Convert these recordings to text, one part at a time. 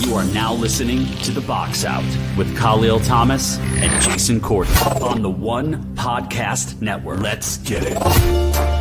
You are now listening to The Box Out with Kahlil Thomas and Jason Corden on the One Podcast Network. Let's get it.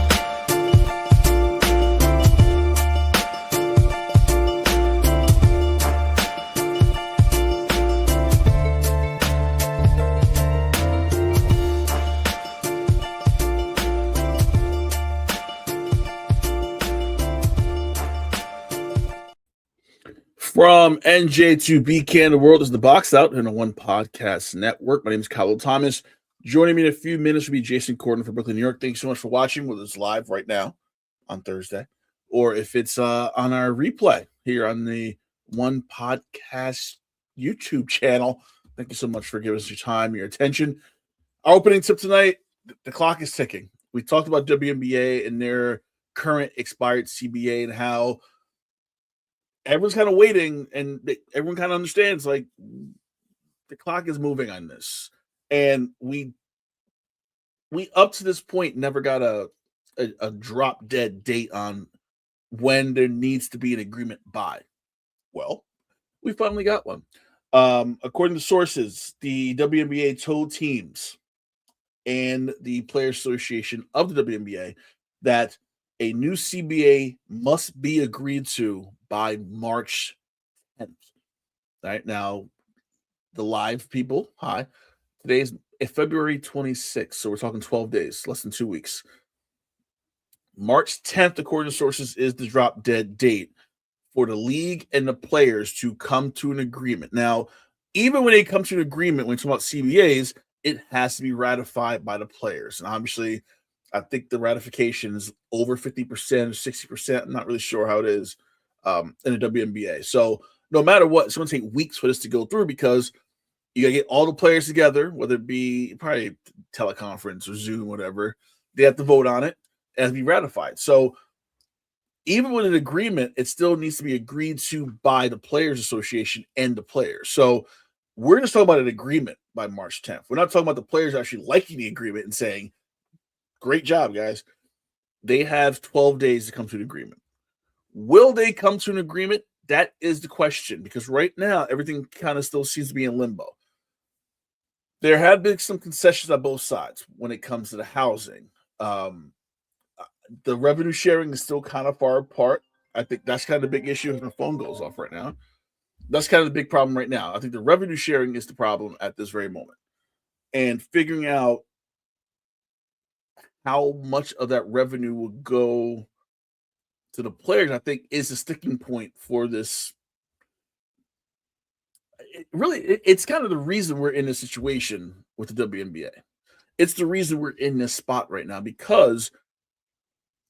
From NJ to BK in the world is The Box Out in the One Podcast Network. My name is Kahlil Thomas. Joining me in a few minutes will be Jason Corden from Brooklyn, New York. Thanks so much for watching, whether it's live right now on Thursday or if it's on our replay here on the One Podcast YouTube channel. Thank you so much for giving us your time, your attention. Our opening tip tonight, the clock is ticking. We talked about WNBA and their current expired CBA and how everyone's kind of waiting, and everyone kind of understands, like, the clock is moving on this. And we up to this point never got a drop dead date on when there needs to be an agreement by. Well, we finally got one. According to sources, the WNBA told teams and the Players Association of the WNBA that a new CBA must be agreed to by March 10th. All right, now, the live people, hi. Today is February 26th, so we're talking 12 days, less than 2 weeks. March 10th, according to sources, is the drop-dead date for the league and the players to come to an agreement. Now, even when they come to an agreement, when you talk about CBAs, it has to be ratified by the players. And obviously, I think the ratification is over 50% or 60%. I'm not really sure how it is in the WNBA. So no matter what, it's going to take weeks for this to go through because you got to get all the players together, whether it be probably teleconference or Zoom, whatever. They have to vote on it and be ratified. So even with an agreement, it still needs to be agreed to by the Players Association and the players. So we're just talking about an agreement by March 10th. We're not talking about the players actually liking the agreement and saying, great job, guys. They have 12 days to come to an agreement. Will they come to an agreement? That is the question, because right now, everything kind of still seems to be in limbo. There have been some concessions on both sides when it comes to the housing. The revenue sharing is still kind of far apart. I think that's kind of the big issue if my phone goes off right now. That's kind of the big problem right now. I think the revenue sharing is the problem at this very moment. And figuring out how much of that revenue will go to the players, I think, is a sticking point for this. It's kind of the reason we're in this situation with the WNBA. It's the reason we're in this spot right now because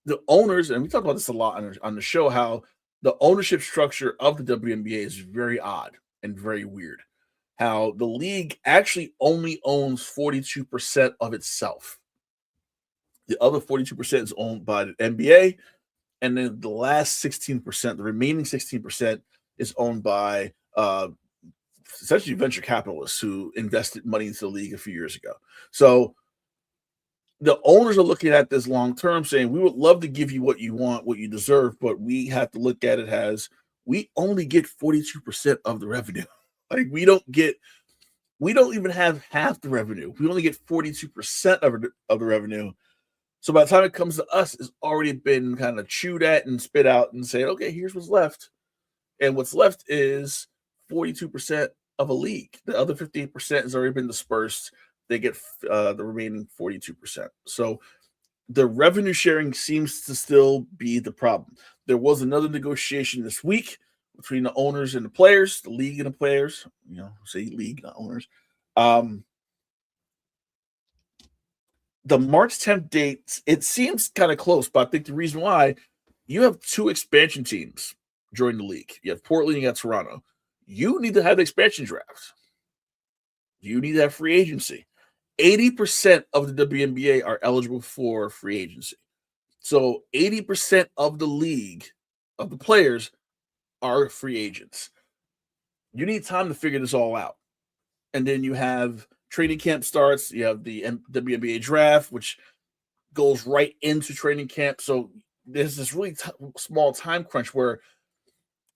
the owners, and we talk about this a lot on the show, how the ownership structure of the WNBA is very odd and very weird. How the league actually only owns 42% of itself. The other 42% is owned by the NBA. And then the last 16%, the remaining 16% is owned by essentially venture capitalists who invested money into the league a few years ago. So the owners are looking at this long term saying, we would love to give you what you want, what you deserve, but we have to look at it as we only get 42% of the revenue. Like we don't even have half the revenue. We only get 42% of the revenue. So by the time it comes to us, it's already been kind of chewed at and spit out and said, okay, here's what's left. And what's left is 42% of a league. The other 58% has already been dispersed. They get the remaining 42%. So the revenue sharing seems to still be the problem. There was another negotiation this week between the owners and the players, the league and the players. Say league, not owners. The March 10th date, it seems kind of close, but I think the reason why, you have two expansion teams join the league. You have Portland, you got Toronto. You need to have the expansion draft. You need to have free agency. 80% of the WNBA are eligible for free agency. So 80% of the league, of the players, are free agents. You need time to figure this all out. And then you have training camp starts. You have the WNBA draft, which goes right into training camp. So there's this really small time crunch where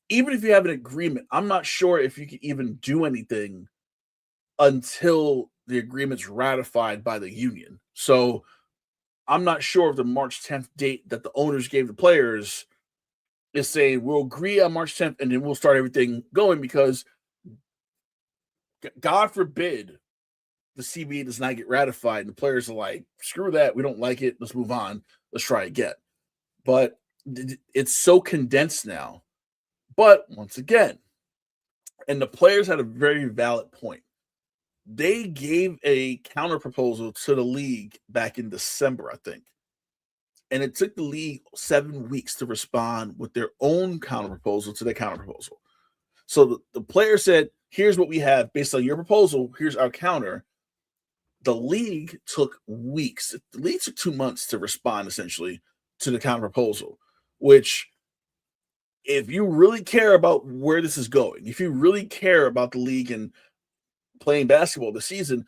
even if you have an agreement, I'm not sure if you can even do anything until the agreement's ratified by the union. So I'm not sure if the March 10th date that the owners gave the players is saying we'll agree on March 10th and then we'll start everything going, because God forbid the CBA does not get ratified and the players are like, screw that, we don't like it, let's move on, let's try again. But it's so condensed now. But once again, and the players had a very valid point. They gave a counter proposal to the league back in December, I think. And it took the league 7 weeks to respond with their own counter proposal to their counter proposal. So the player said, here's what we have based on your proposal, here's our counter. The league took weeks. The league took 2 months to respond essentially to the counter proposal, which, if you really care about where this is going, if you really care about the league and playing basketball this season,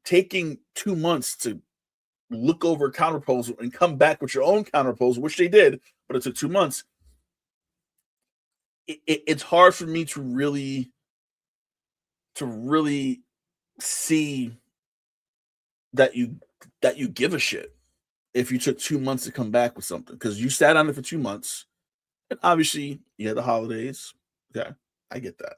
taking 2 months to look over a counter proposal and come back with your own counter proposal, which they did, but it took 2 months. It's hard for me to really see that you give a shit if you took 2 months to come back with something, because you sat on it for 2 months, and obviously you had the holidays. Okay, I get that.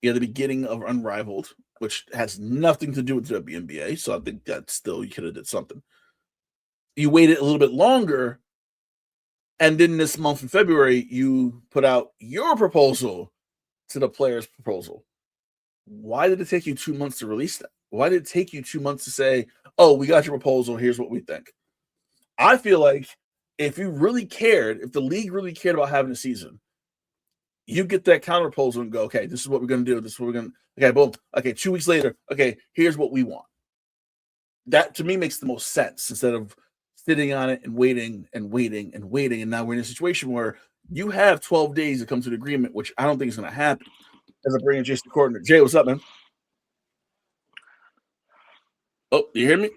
You had the beginning of Unrivaled, which has nothing to do with the WNBA, so I think that still you could have did something. You waited a little bit longer, and then this month in February, you put out your proposal to the players' proposal. Why did it take you 2 months to release that? Why did it take you 2 months to say, oh, we got your proposal, here's what we think? I feel like if you really cared, if the league really cared about having a season, you get that counter proposal and go, okay, this is what we're going to do. This is what we're going to, okay, boom. Okay, 2 weeks later, okay, here's what we want. That to me makes the most sense, instead of sitting on it and waiting and waiting and waiting. And now we're in a situation where you have 12 days to come to an agreement, which I don't think is going to happen. As I bring in Jason Courtney. Jay, what's up, man? Oh, you hear me?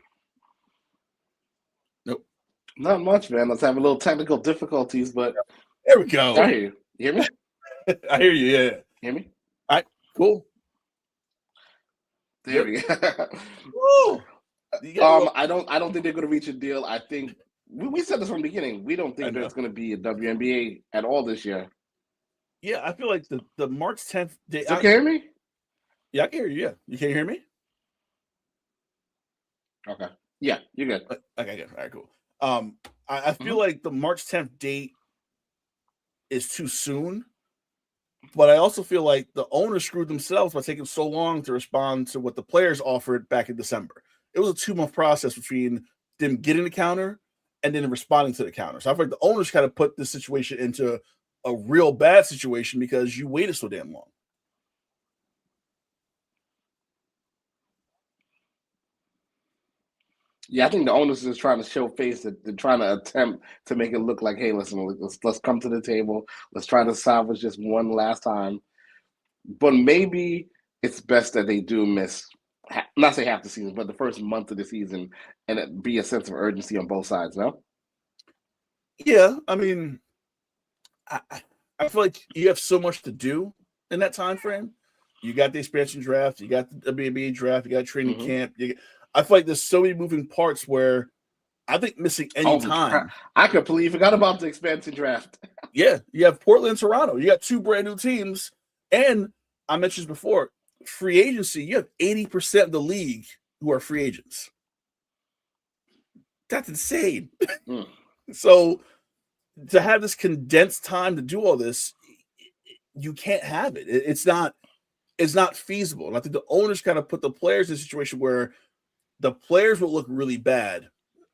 Nope. Not much, man. Let's have a little technical difficulties, but there we go. I hear you. You hear me? I hear you. Yeah. Hear me? All right. Cool. There we go. I don't think they're going to reach a deal. I think we said this from the beginning. We don't think there's going to be a WNBA at all this year. Yeah, I feel like the March 10th day. You can hear me? Yeah, I can hear you. Yeah, you can hear me? Okay. Yeah, you're good. Okay, good. All right, cool. I feel like the March 10th date is too soon, but I also feel like the owners screwed themselves by taking so long to respond to what the players offered back in December. It was a 2-month process between them getting the counter and then responding to the counter. So I feel like the owners kind of put this situation into a real bad situation because you waited so damn long. Yeah, I think the owners is trying to show face that they're trying to attempt to make it look like, hey, listen, let's come to the table. Let's try to salvage this one last time. But maybe it's best that they do miss, not say half the season, but the first month of the season, and it be a sense of urgency on both sides, no? Yeah, I mean, I feel like you have so much to do in that time frame. You got the expansion draft, you got the WNBA draft, you got training camp. I feel like there's so many moving parts where I think missing any time. I completely forgot about the expansion draft. Yeah, you have Portland and Toronto. You got 2 brand new teams. And I mentioned this before, free agency, you have 80% of the league who are free agents. That's insane. So to have this condensed time to do all this, you can't have it. It's not feasible. And I think the owners kind of put the players in a situation where the players will look really bad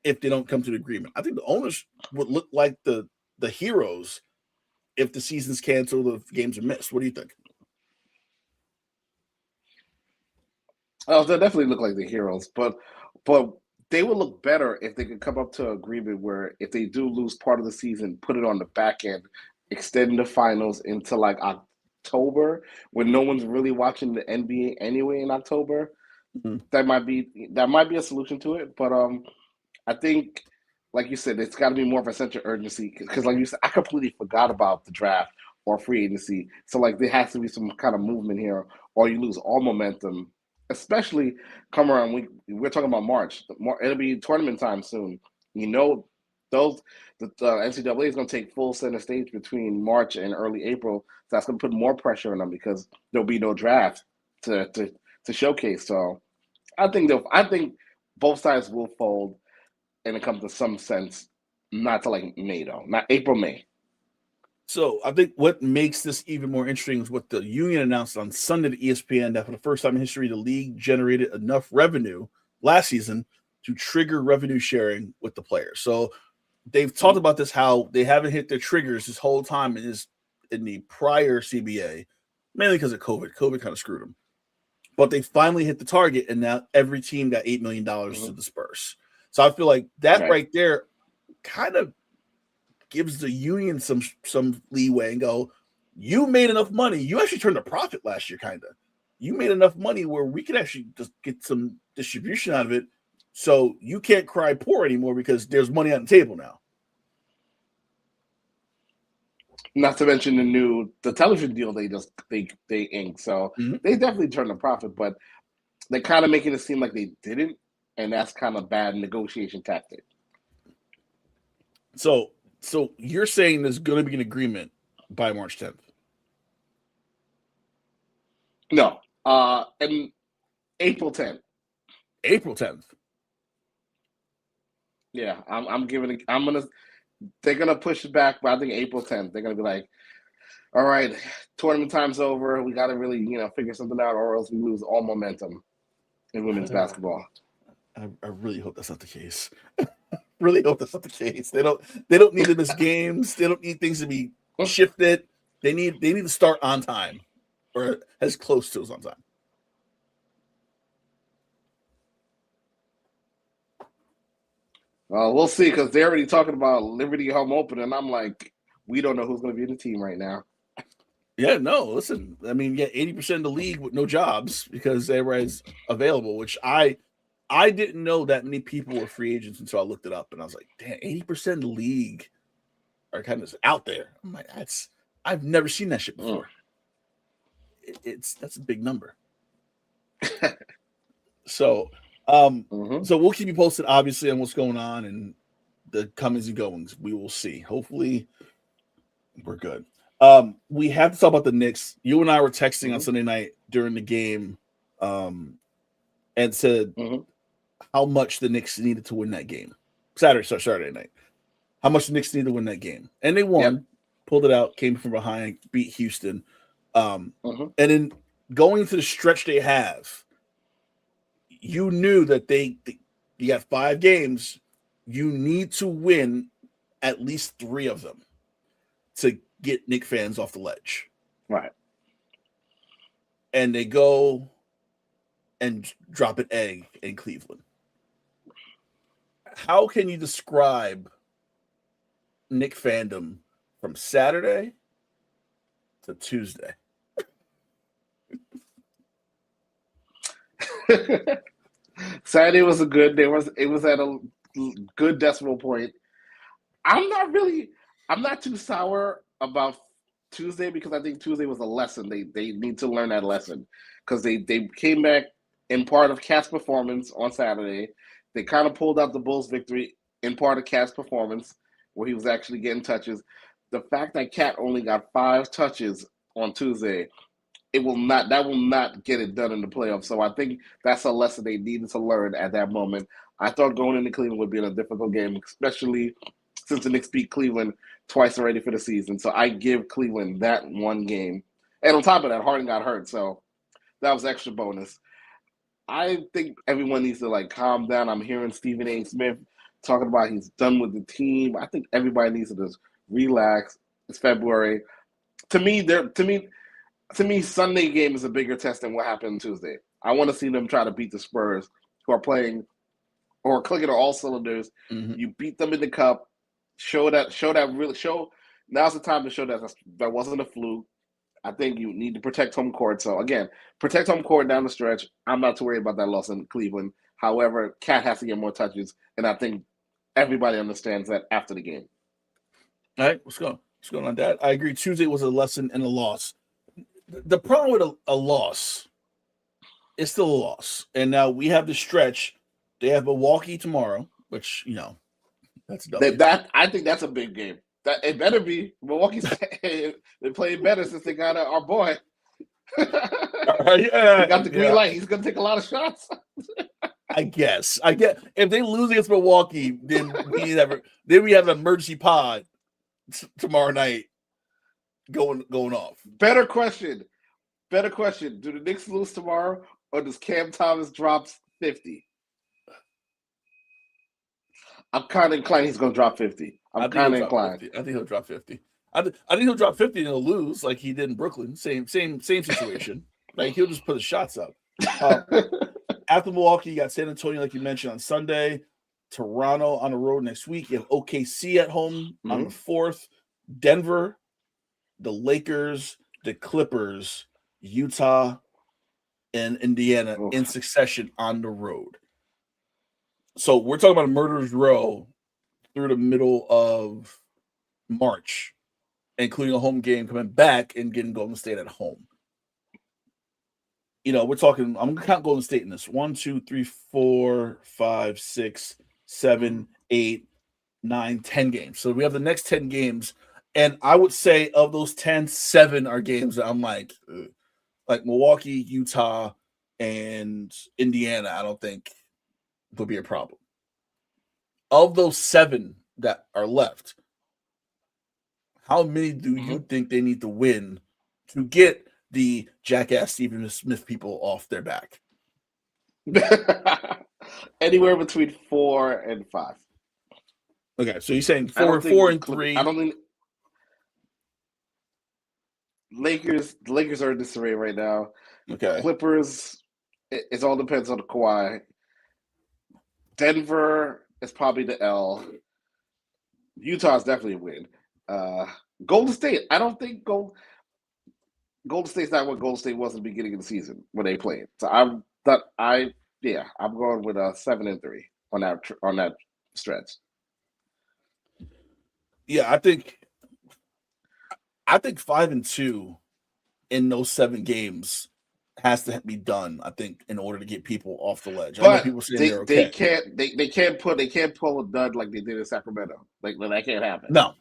if they don't come to an agreement. I think the owners would look like the heroes if the season's canceled or the games are missed. What do you think? Oh, they definitely look like the heroes, but they would look better if they could come up to an agreement where if they do lose part of the season, put it on the back end, extend the finals into like October when no one's really watching the NBA anyway in October. That might be a solution to it, but I think, like you said, it's got to be more of a sense of urgency because, like you said, I completely forgot about the draft or free agency. So like there has to be some kind of movement here, or you lose all momentum. Especially come around we're talking about March. It'll be tournament time soon. You know, the NCAA is going to take full center stage between March and early April. So that's going to put more pressure on them because there'll be no draft to showcase. So I think both sides will fold, and it comes to some sense, not to like May though, not April, May. So I think what makes this even more interesting is what the union announced on Sunday to ESPN that for the first time in history, the league generated enough revenue last season to trigger revenue sharing with the players. So they've talked about this, how they haven't hit their triggers this whole time in the prior CBA, mainly because of COVID. COVID kind of screwed them. But they finally hit the target, and now every team got $8 million to disperse. So I feel like that right there kind of gives the union some leeway and go, you made enough money. You actually turned a profit last year, kind of. You made enough money where we could actually just get some distribution out of it. So you can't cry poor anymore because there's money on the table now. Not to mention the television deal they inked. So they definitely turned a profit, but they're kind of making it seem like they didn't, and that's kind of bad negotiation tactic. So you're saying there's going to be an agreement by March 10th? No, and April 10th. April 10th. Yeah, they're gonna push it back, but I think April 10th. They're gonna be like, all right, tournament time's over. We got to really, figure something out, or else we lose all momentum in women's basketball. I really hope that's not the case. Really hope that's not the case. They don't need to miss games. They don't need things to be shifted. They need to start on time, or as close to as on time. We'll see, because they're already talking about Liberty home open, and I'm like, we don't know who's going to be in the team right now. Yeah, no, listen. I mean, 80% of the league with no jobs because everybody's available, which I didn't know that many people were free agents until I looked it up, and I was like, damn, 80% of the league are kind of out there. I'm like, I've never seen that shit before. That's a big number. So so we'll keep you posted, obviously, on what's going on and the comings and goings. We will see. Hopefully we're good. We have to talk about the Knicks. You and I were texting on Sunday night during the game and said how much the Knicks needed to win that game. Saturday night. How much the Knicks needed to win that game. And they won, pulled it out, came from behind, beat Houston. And then going into the stretch they have, you knew that you got 5 games. You need to win at least 3 of them to get Knicks fans off the ledge. Right. And they go and drop an egg in Cleveland. How can you describe Knicks fandom from Saturday to Tuesday? Saturday was it was at a good decimal point. I'm not too sour about Tuesday because I think Tuesday was a lesson. They need to learn that lesson because they came back in part of Cat's performance on Saturday. They kind of pulled out the Bulls' victory in part of Cat's performance where he was actually getting touches. The fact that Cat only got 5 touches on Tuesday, that will not get it done in the playoffs. So I think that's a lesson they needed to learn at that moment. I thought going into Cleveland would be a difficult game, especially since the Knicks beat Cleveland twice already for the season. So I give Cleveland that one game. And on top of that, Harden got hurt, so that was extra bonus. I think everyone needs to calm down. I'm hearing Stephen A. Smith talking about he's done with the team. I think everybody needs to just relax. It's February. To me, Sunday game is a bigger test than what happened Tuesday. I want to see them try to beat the Spurs, who are playing or clicking on all cylinders. You beat them in the cup. Show. Now's the time to show that wasn't a fluke. I think you need to protect home court. So again, protect home court down the stretch. I'm not too worried about that loss in Cleveland. However, Cat has to get more touches, and I think everybody understands that after the game. All right, let's go. What's going on, Dad? I agree. Tuesday was a lesson and a loss. The problem with a loss, it's still a loss. And now we have the stretch. They have Milwaukee tomorrow, which, that's dumb. I think that's a big game. That it better be. Milwaukee's they're playing better since they got our boy. He got the green light. He's gonna take a lot of shots. I guess. If they lose against Milwaukee, then we have an emergency pod tomorrow night going off. Better question. Do the Knicks lose tomorrow, or does Cam Thomas drop 50? I'm kind of inclined he's going to drop 50. I'm kind of inclined. 50. I think he'll drop 50. I think he'll drop 50 and he'll lose like he did in Brooklyn. Same situation. Like he'll just put his shots up. After Milwaukee, you got San Antonio, like you mentioned, on Sunday. Toronto on the road next week. You have OKC at home on the 4th. Denver, the Lakers, the Clippers, Utah, and Indiana in succession on the road. So we're talking about a murderer's row through the middle of March, including a home game coming back and getting Golden State at home. We're talking, I'm going to count Golden State in this. 1, 2, 3, 4, 5, 6, 7, 8, 9, 10 games. So we have the next 10 games. And I would say of those 10, 7 are games that I'm like Milwaukee, Utah, and Indiana, I don't think would be a problem. Of those 7 that are left, how many do you think they need to win to get the jackass Stephen Smith people off their back? Anywhere between 4 and 5. Okay, so you're saying 4 and 3. I don't think the Lakers are in disarray right now. Okay. Clippers, it all depends on the Kawhi. Denver is probably the L. Utah is definitely a win. Golden State, I don't think Golden State's not what Golden State was at the beginning of the season when they played. So I'm going with 7 and 3 on that stretch. Yeah, I think 5 and 2 in those 7 games has to be done. I think in order to get people off the ledge. But I know people saying they're okay. They can't pull a dud like they did in Sacramento. Like that can't happen. No.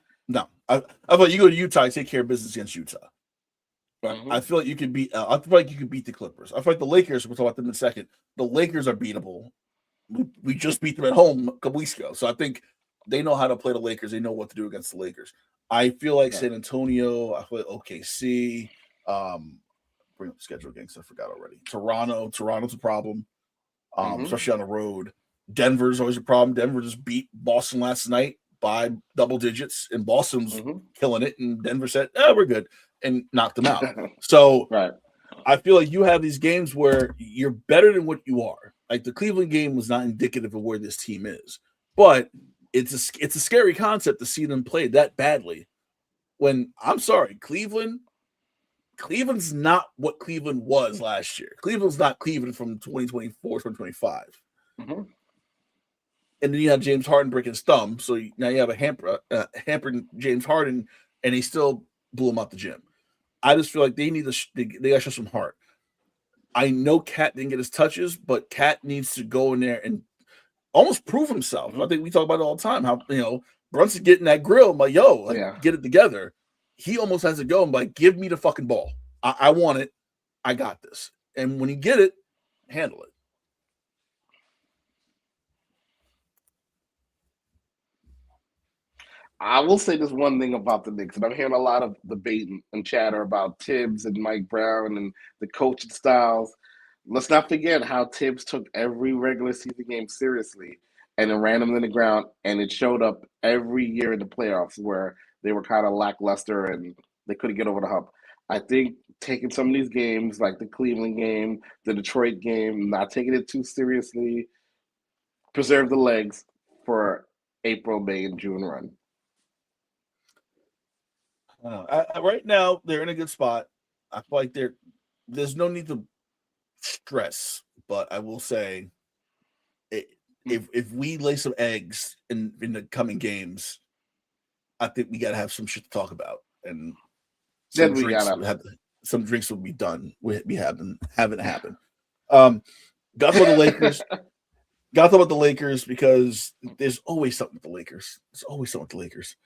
I thought you go to Utah, take care of business against Utah. Right? Mm-hmm. I feel like you could beat. I feel like you could beat the Clippers. I feel like the Lakers. We'll talk about them in a second. The Lakers are beatable. We just beat them at home a couple weeks ago, so I think they know how to play the Lakers. They know what to do against the Lakers. I feel like San Antonio. I feel like OKC. Bring up the schedule again because I forgot already. Toronto's a problem, especially on the road. Denver's always a problem. Denver just beat Boston last night by double digits, and Boston's killing it. And Denver said, we're good, and knocked them out. So I feel like you have these games where you're better than what you are. Like the Cleveland game was not indicative of where this team is, but it's a scary concept to see them play that badly. When I'm sorry, Cleveland's not what Cleveland was last year. Cleveland's not Cleveland from 2024, 2025. And then you have James Harden breaking his thumb. So now you have a hampered James Harden, and he still blew him out the gym. I just feel like they got to show some heart. I know Cat didn't get his touches, but Cat needs to go in there and almost prove himself. I think we talk about it all the time. How Brunson getting that grill, I'm like, get it together. He almost has to go and like, give me the fucking ball. I want it. I got this. And when you get it, handle it. I will say this one thing about the Knicks, and I'm hearing a lot of debate and chatter about Tibbs and Mike Brown and the coaching styles. Let's not forget how Tibbs took every regular season game seriously and then ran them in the ground, and it showed up every year in the playoffs where they were kind of lackluster and they couldn't get over the hump. I think taking some of these games, like the Cleveland game, the Detroit game, not taking it too seriously, preserve the legs for April, May, and June run. Right now, they're in a good spot. I feel like there's no need to stress, but I will say, if we lay some eggs in the coming games, I think we gotta have some shit to talk about, and Then we gotta some drinks will be done. We haven't happen. Got to talk about the Lakers. Got to talk about the Lakers because there's always something with the Lakers. There's always something with the Lakers.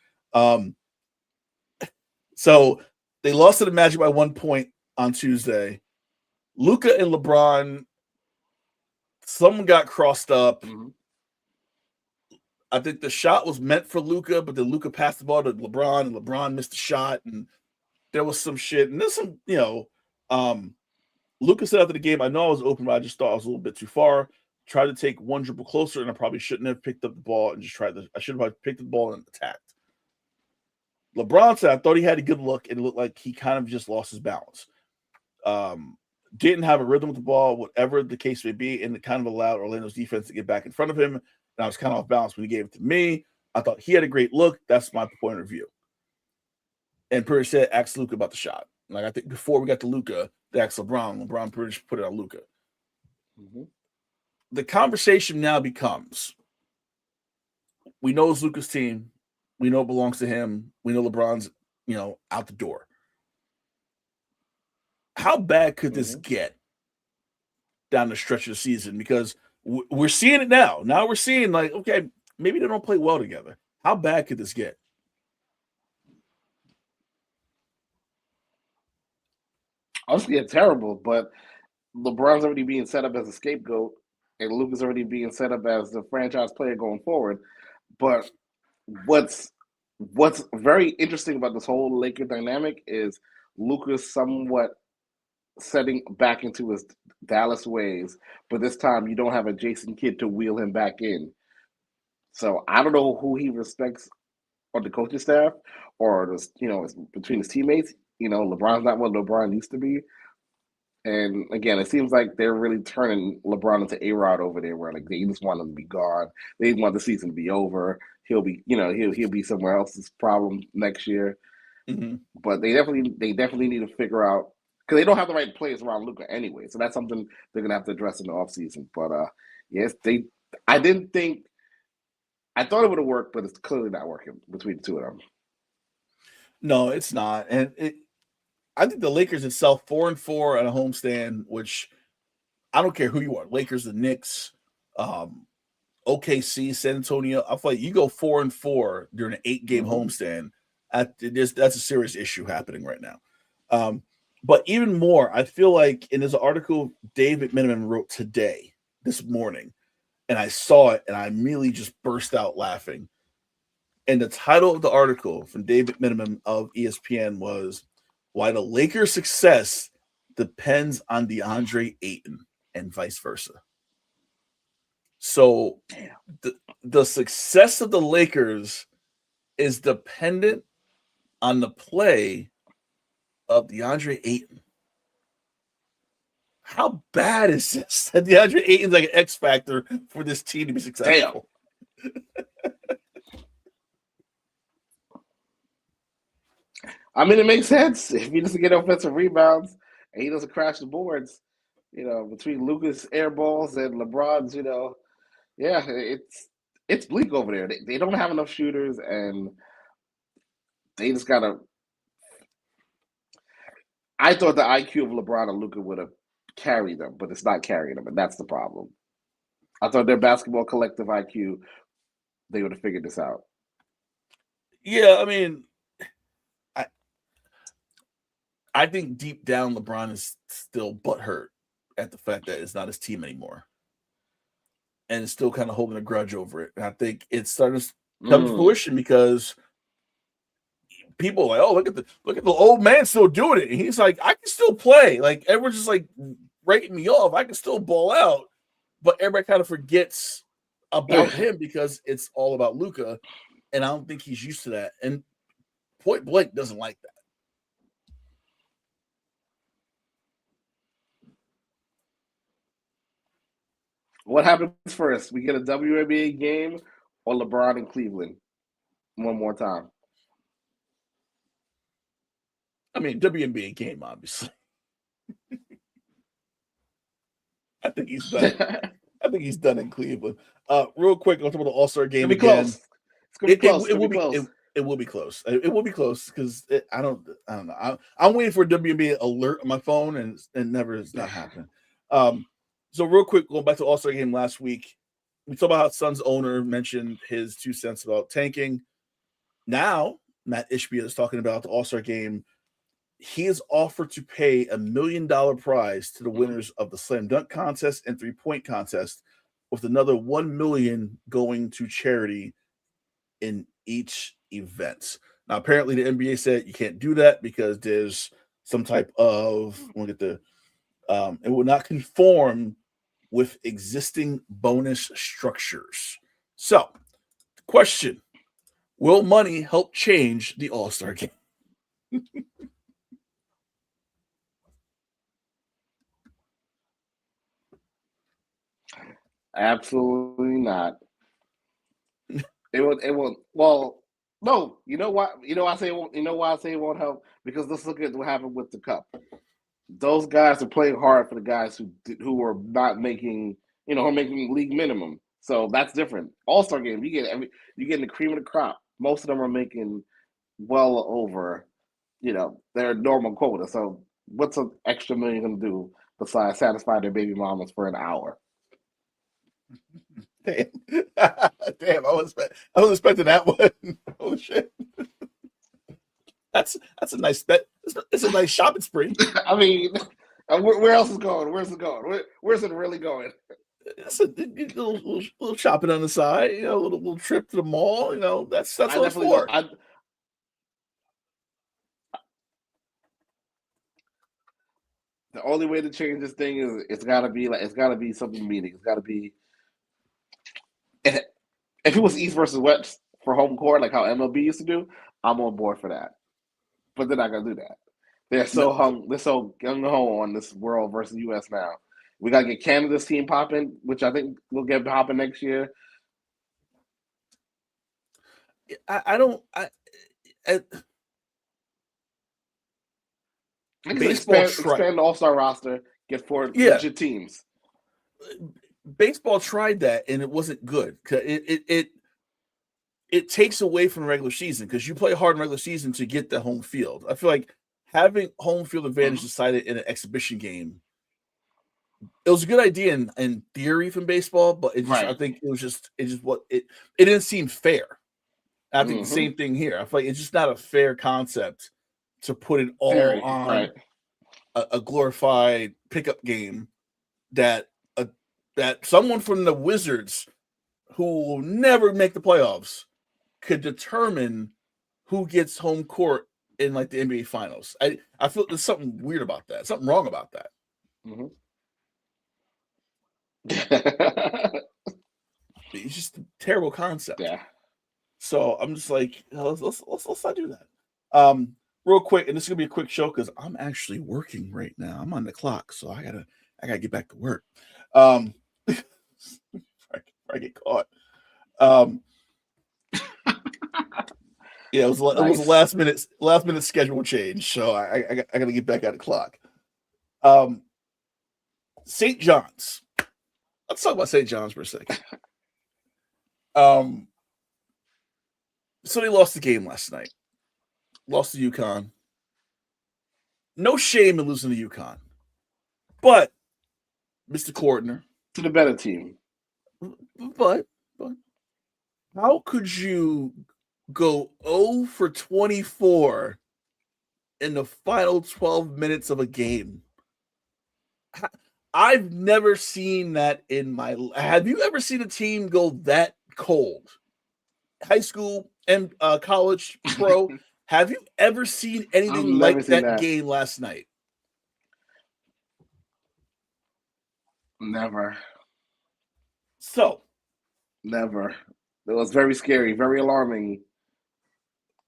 So they lost to the Magic by 1 point on Tuesday. Luka and LeBron, someone got crossed up. Mm-hmm. I think the shot was meant for Luka, but then Luka passed the ball to LeBron, and LeBron missed the shot, and there was some shit. And there's some, Luka said after the game, I know I was open, but I just thought I was a little bit too far. Tried to take one dribble closer, and I probably shouldn't have picked up the ball and just I should have picked up the ball and attacked. LeBron said, I thought he had a good look, and it looked like he kind of just lost his balance. Didn't have a rhythm with the ball, whatever the case may be, and it kind of allowed Orlando's defense to get back in front of him. And I was kind of off balance when he gave it to me. I thought he had a great look. That's my point of view. And pretty much said, ask Luka about the shot. Like, I think before we got to Luka, they asked LeBron. LeBron pretty much put it on Luka. Mm-hmm. The conversation now becomes, we know it's Luka's team. We know it belongs to him. We know LeBron's, out the door. How bad could this get down the stretch of the season? Because we're seeing it now. Now we're seeing, like, okay, maybe they don't play well together. How bad could this get? Honestly, it's terrible, but LeBron's already being set up as a scapegoat, and Luka's already being set up as the franchise player going forward. But what's very interesting about this whole Laker dynamic is Luka's somewhat setting back into his Dallas ways, but this time you don't have a Jason Kidd to wheel him back in. So I don't know who he respects on the coaching staff or between his teammates. LeBron's not what LeBron used to be. And again, it seems like they're really turning LeBron into A-Rod over there, where like they just want him to be gone. They want the season to be over. He'll be, he'll be somewhere else's problem next year. Mm-hmm. But they definitely need to figure out, because they don't have the right players around Luka anyway. So that's something they're gonna have to address in the offseason. But yes, I thought it would have worked, but it's clearly not working between the two of them. No, it's not. And I think the Lakers itself, 4-4 on a homestand, which I don't care who you are, Lakers, the Knicks, OKC, San Antonio. I feel like you go 4-4 during an 8-game homestand. That's a serious issue happening right now. But even more, I feel like, and there's an article David Miniman wrote this morning, and I saw it, and I immediately just burst out laughing. And the title of the article from David Miniman of ESPN was, Why the Lakers' Success Depends on DeAndre Ayton and Vice Versa. So the success of the Lakers is dependent on the play of DeAndre Ayton. How bad is this? That DeAndre Ayton's like an X factor for this team to be successful. I mean, it makes sense. If he doesn't get offensive rebounds and he doesn't crash the boards, between Luka's air balls and LeBron's, it's bleak over there. They don't have enough shooters, and they just gotta. I thought the IQ of LeBron and Luka would have carried them, but it's not carrying them, and that's the problem. I thought their basketball collective IQ, they would have figured this out. Yeah, I mean, I think deep down LeBron is still butthurt at the fact that it's not his team anymore, and is still kind of holding a grudge over it. And I think it's starting to come to fruition because people are like, oh, look at the old man still doing it. And he's like, I can still play. Like, everyone's just like writing me off. I can still ball out, but everybody kind of forgets about him because it's all about Luka, and I don't think he's used to that. And Point Blank doesn't like that. What happens first? We get a WNBA game or LeBron in Cleveland one more time? I mean, WNBA game, obviously. I think he's done. I think he's done in Cleveland. Real quick, I'll talk about the All-Star game It'll be again. close. It's going to be close. It It will be close. It will be close because I don't know. I'm waiting for a WNBA alert on my phone, and never is not happening. So real quick, going back to All-Star game last week, we talked about how Suns owner mentioned his 2 cents about tanking. Now, Mat Ishbia is talking about the All-Star game. He has offered to pay $1 million prize to the winners of the slam dunk contest and 3-point contest, with another $1 million going to charity in each event. Now, apparently, the NBA said you can't do that because there's some type of it will not conform with existing bonus structures. So, question: will money help change the All-Star game? Absolutely not. It won't. Well, no. You know why? You know why I say it won't. You know why I say it won't help? Because let's look at what happened with the cup. Those guys are playing hard for the guys who are not making, are making league minimum. So that's different. All-Star game, you get the cream of the crop. Most of them are making well over, their normal quota. So what's an extra $1 million going to do besides satisfy their baby mamas for an hour? Damn, damn! I was expecting that one. Oh shit! That's a nice bet. It's a nice shopping spree. I mean, where else is going? Where's it going? Where's it really going? It's a little shopping on the side. A little trip to the mall. That's what it's for. The only way to change this thing is it's got to be something meaning. It's got to be. If it was East versus West for home court, like how MLB used to do, I'm on board for that. But they're not gonna do that. They're so gung ho on this world versus US now. We gotta get Canada's team popping, which I think we'll get popping next year. Expand the All-Star roster, get 4 legit teams. Baseball tried that and it wasn't good. It takes away from the regular season because you play hard in regular season to get the home field. I feel like having home field advantage decided in an exhibition game, it was a good idea in theory from baseball, but I think it didn't seem fair. I think the same thing here. I feel like it's just not a fair concept to put it all on a glorified pickup game that someone from the Wizards who will never make the playoffs could determine who gets home court in like the NBA finals. I feel there's something weird about that. Something wrong about that. It's just a terrible concept. Yeah. So I'm just like, let's not do that. Real quick, and this is gonna be a quick show because I'm actually working right now. I'm on the clock, so I gotta get back to work. I get caught. Yeah, it was a last minute schedule change, so I got to get back at the clock. St. John's. Let's talk about St. John's for a second. So they lost the game last night. Lost to UConn. No shame in losing to UConn, but Mr. Cordner to the better team. But how could you go 0 for 24 in the final 12 minutes of a game? I've never seen that in my life. Have you ever seen a team go that cold? High school and college, pro. Have you ever seen anything like that game last night? Never. So. Never. It was very scary, very alarming.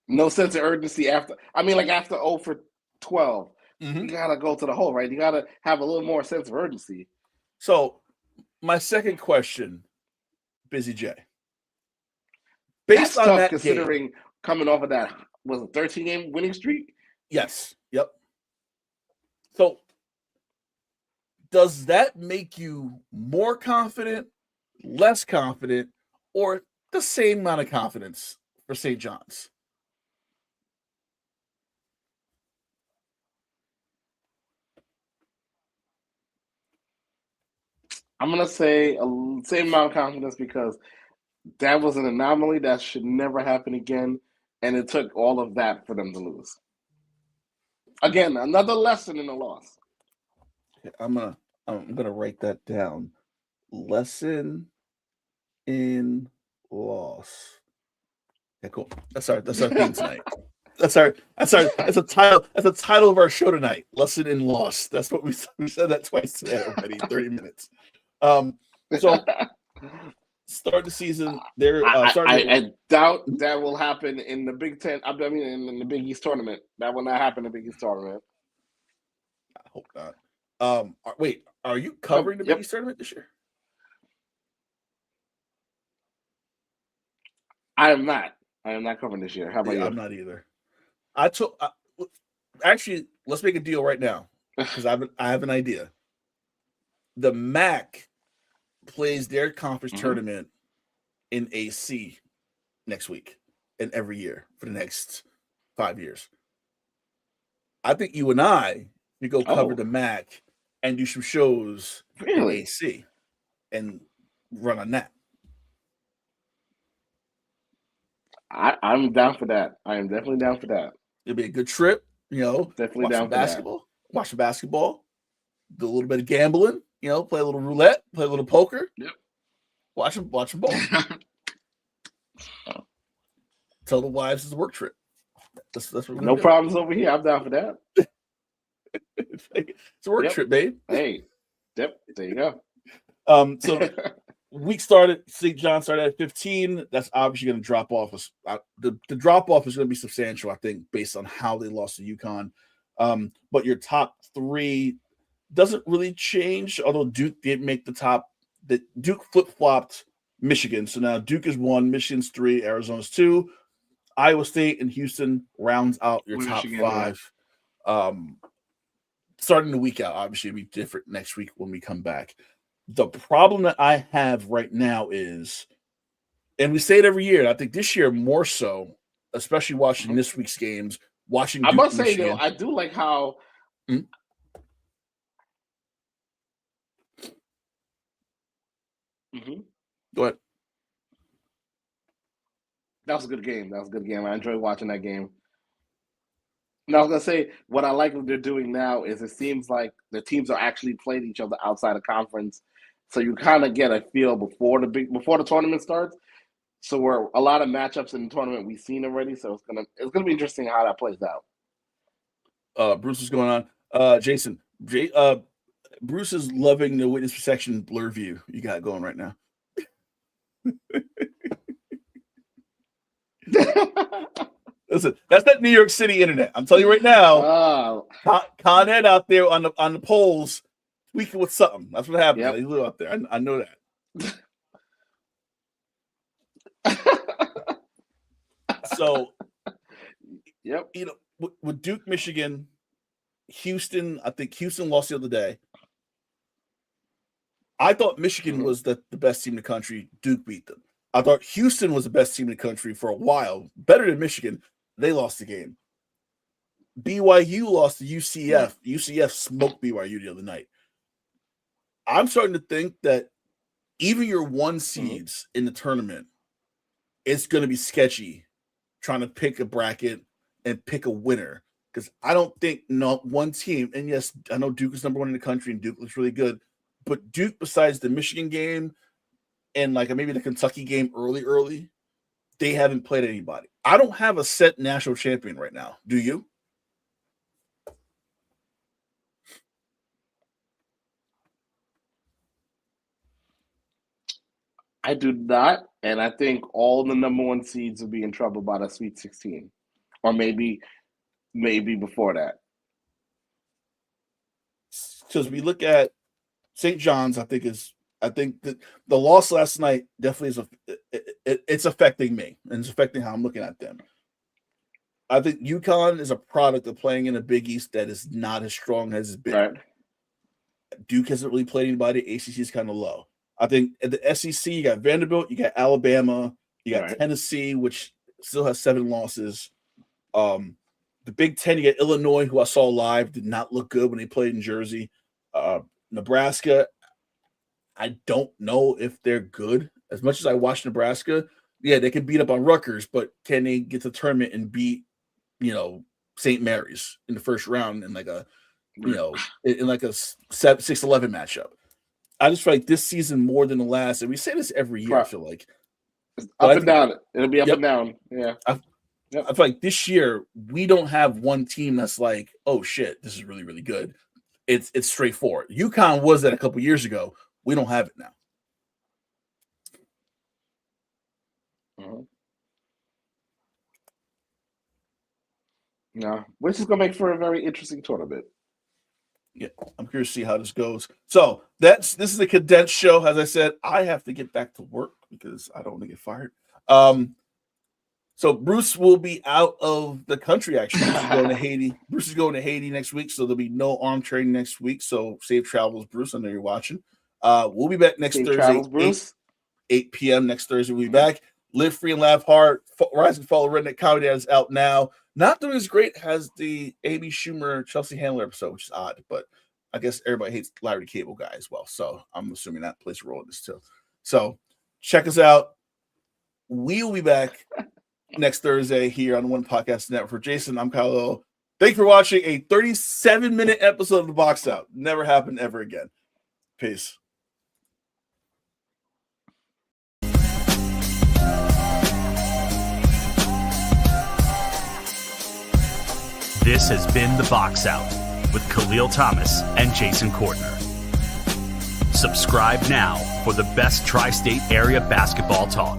No sense of urgency after 0 for 12. You got to go to the hole, right? You got to have a little more sense of urgency. So, my second question, Busy J. Based on that considering coming off of that, was a 13-game winning streak? Yes. Yep. So, does that make you more confident, less confident, or the same amount of confidence for St. John's? I'm gonna say same amount of confidence because that was an anomaly that should never happen again, and it took all of that for them to lose. Again, another lesson in the loss. I'm gonna write that down. Lesson in loss. Yeah, cool. That's our theme tonight. That's a title of our show tonight. Lesson in loss. That's what we said that twice today already. 30 minutes. So start the season. They're I doubt that will happen in the Big Ten. I mean, in the Big East tournament. That will not happen in the Big East tournament. I hope not. Wait, are you covering the Big East tournament this year? I am not. I am not covering this year. How about you? I'm not either. Actually, let's make a deal right now because I have an idea. The MAC plays their conference tournament in AC next week and every year for the next 5 years. I think you and I could go cover the MAC and do some shows in AC and run on that. I'm down for that. I am definitely down for that. It'll be a good trip, Definitely down for basketball. Watch the basketball, do a little bit of gambling, play a little roulette, play a little poker. Yep. Watch them ball. Tell the wives it's a work trip. That's what we're no do. Problems over here. I'm down for that. It's a work trip, babe. Hey, there you go. So week started. St. John started at 15. That's obviously going to drop off. The drop off is going to be substantial, I think, based on how they lost to UConn. But your top three doesn't really change, although Duke did make the top. Duke flip-flopped Michigan. So now Duke is 1, Michigan's 3, Arizona's 2. Iowa State and Houston rounds out your top 5. Starting the week out, obviously, it'll be different next week when we come back. The problem that I have right now is, and we say it every year, and I think this year more so, especially watching this week's games, watching Duke, I must say, Michigan. though, I do like how Go ahead. That was a good game. I enjoyed watching that game. And I was gonna say, what I like what they're doing now is it seems like the teams are actually playing each other outside of conference, so you kind of get a feel before the tournament starts. So we're a lot of matchups in the tournament we've seen already. So it's gonna be interesting how that plays out. Bruce is going on. Jason, Bruce is loving the witness protection blur view you got going right now. Listen, that's that New York City internet. I'm telling you right now. Con Ed out there on the polls tweaking with something. That's what happens. He live out there. I know that. So, with Duke, Michigan, Houston. I think Houston lost the other day. I thought Michigan was the best team in the country. Duke beat them. I thought Houston was the best team in the country for a while, better than Michigan. They lost the game. BYU lost to UCF. UCF smoked BYU the other night. I'm starting to think that even your 1 seeds in the tournament, it's going to be sketchy trying to pick a bracket and pick a winner. Because I don't think not one team, and yes, I know Duke is number 1 in the country and Duke looks really good, but Duke, besides the Michigan game and like maybe the Kentucky game early, they haven't played anybody. I don't have a set national champion right now. Do you? I do not, and I think all the number 1 seeds will be in trouble by the Sweet 16, or maybe before that. Because we look at St. John's, I think that the loss last night definitely it's affecting me, and it's affecting how I'm looking at them. I think UConn is a product of playing in a Big East that is not as strong as it's been. Right. Duke hasn't really played anybody. ACC is kind of low. I think at the SEC, you got Vanderbilt, you got Alabama, you got Tennessee, which still has 7 losses. The Big Ten, you got Illinois, who I saw live, did not look good when they played in Jersey. Nebraska, I don't know if they're good. As much as I watch Nebraska, yeah, they can beat up on Rutgers, but can they get to the tournament and beat, St. Mary's in the first round in like a, in like a 6-11 matchup? I just feel like this season more than the last, and we say this every year, I feel like. Up and down. It'll be up and down. Yeah. I feel like this year we don't have one team that's like, oh shit, this is really, really good. It's straightforward. UConn was that a couple years ago. We don't have it now. Mm-hmm. No, which is going to make for a very interesting tournament. Yeah, I'm curious to see how this goes. So this is a condensed show. As I said, I have to get back to work because I don't want to get fired. So Bruce will be out of the country. Actually, he's going to Haiti. Bruce is going to Haiti next week, so there'll be no arm training next week. So safe travels, Bruce. I know you're watching. We'll be back next Thursday, travels, 8 p.m. next Thursday. We'll be back. Live free and laugh hard. Rise and Fall Redneck Comedy is out now. Not doing as great as the Amy Schumer Chelsea Handler episode, which is odd, but I guess everybody hates Larry the Cable Guy as well. So I'm assuming that plays a role in this too. So check us out. We will be back next Thursday here on the One Podcast Network. For Jason, I'm Kahlil. Thank you for watching a 37-minute episode of The Box Out. Never happened ever again. Peace. This has been The Box Out with Kahlil Thomas and Jason Kortner. Subscribe now for the best tri-state area basketball talk.